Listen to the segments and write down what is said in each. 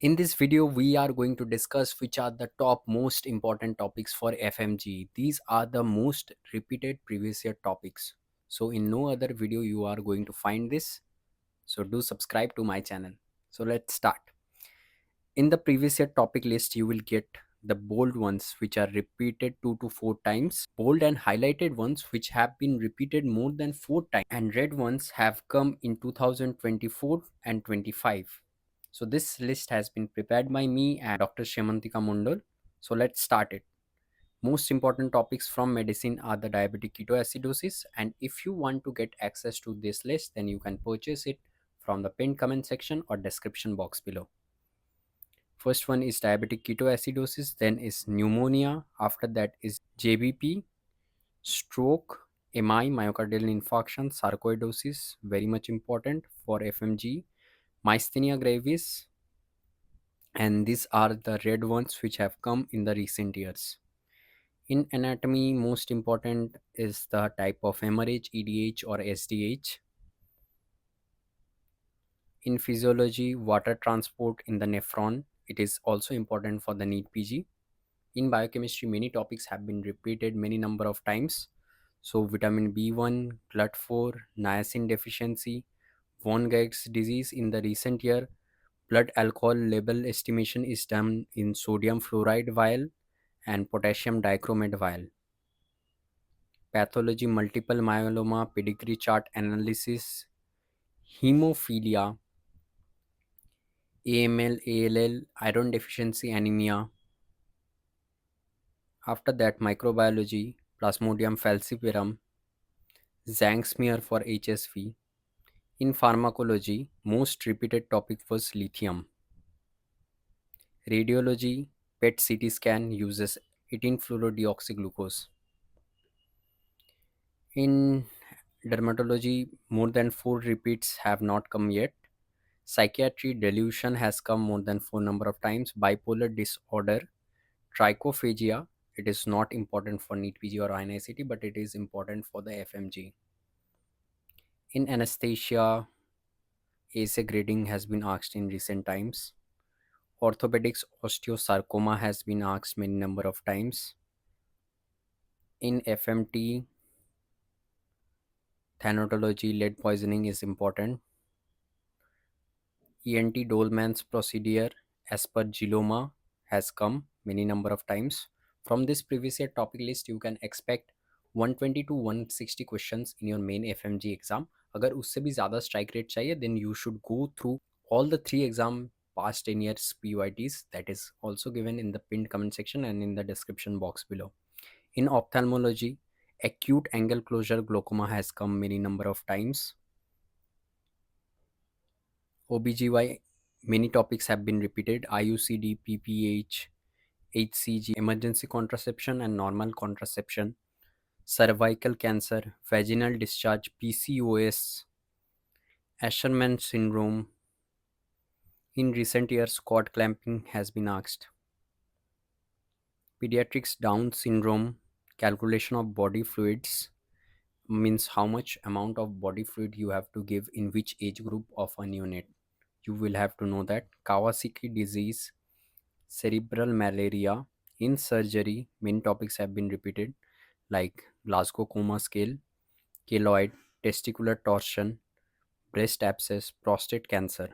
In this video, we are going to discuss which are the top most important topics for FMG. These are the most repeated previous year topics. So in no other video you are going to find this. So do subscribe to my channel. So let's start. In the previous year topic list, you will get the bold ones which are repeated 2 to 4 times, bold and highlighted ones which have been repeated more than 4 times, and red ones have come in 2024 and 25. So this list has been prepared by me and Dr. Shemantika Mundal. So let's start it. Most important topics from medicine are the diabetic ketoacidosis, and if you want to get access to this list, then you can purchase it from the pinned comment section or description box below. First one is diabetic ketoacidosis, then is pneumonia, after that is JBP, stroke, MI, myocardial infarction, sarcoidosis, very much important for FMG, myasthenia gravis, and these are the red ones which have come in the recent years. In anatomy, most important is the type of hemorrhage, EDH or SDH. In physiology, water transport in the nephron, it is also important for the NEET PG. In biochemistry, many topics have been repeated many number of times. So vitamin B1, GLUT4, niacin deficiency, von Geig's disease in the recent year, blood alcohol level estimation is done in sodium fluoride vial and potassium dichromate vial. Pathology, multiple myeloma, pedigree chart analysis, hemophilia, AML, ALL, iron deficiency anemia. After that, microbiology, Plasmodium falciparum, Zhang smear for HSV. In pharmacology, most repeated topic was lithium. Radiology, PET CT scan uses 18-fluorodeoxyglucose. In dermatology, more than 4 repeats have not come yet. Psychiatry, delusion has come more than 4 number of times. Bipolar disorder, trichophagia, it is not important for NEET PG or INICT, but it is important for the FMG. In anesthesia, ASA grading has been asked in recent times. Orthopedics, osteosarcoma has been asked many number of times. In FMT, thanatology, lead poisoning is important. ENT Dolman's procedure aspergilloma has come many number of times. From this previous year topic list, you can expect 120 to 160 questions in your main FMG exam. अगर उससे भी ज़्यादा strike rate चाहिए, then you should go through all the 3 exam past 10 years PYTs that is also given in the pinned comment section and in the description box below. In ophthalmology, acute angle closure glaucoma has come many number of times. OBGY, many topics have been repeated: IUCD, PPH, HCG, emergency contraception and normal contraception, cervical cancer, vaginal discharge, PCOS, Asherman syndrome. In recent years, cord clamping has been asked. Pediatrics, Down syndrome, calculation of body fluids, means how much amount of body fluid you have to give in which age group of a neonate. You will have to know that. Kawasaki disease, cerebral malaria. In surgery, many topics have been repeated like Glasgow Coma Scale, keloid, testicular torsion, breast abscess, prostate cancer.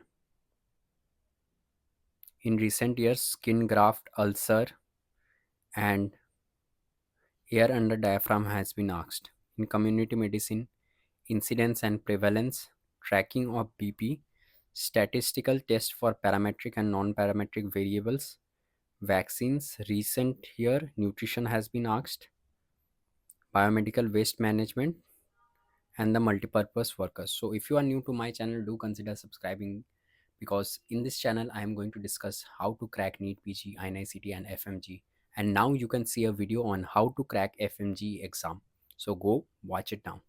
In recent years, skin graft, ulcer, and air under diaphragm has been asked. In community medicine, incidence and prevalence, tracking of BP, statistical test for parametric and non-parametric variables, vaccines, recent year, nutrition has been asked, biomedical waste management, and the multipurpose workers. So if you are new to my channel, do consider subscribing, because in this channel I am going to discuss how to crack NEET PG, INICT and FMG. And now you can see a video on how to crack FMG exam. So go watch it now.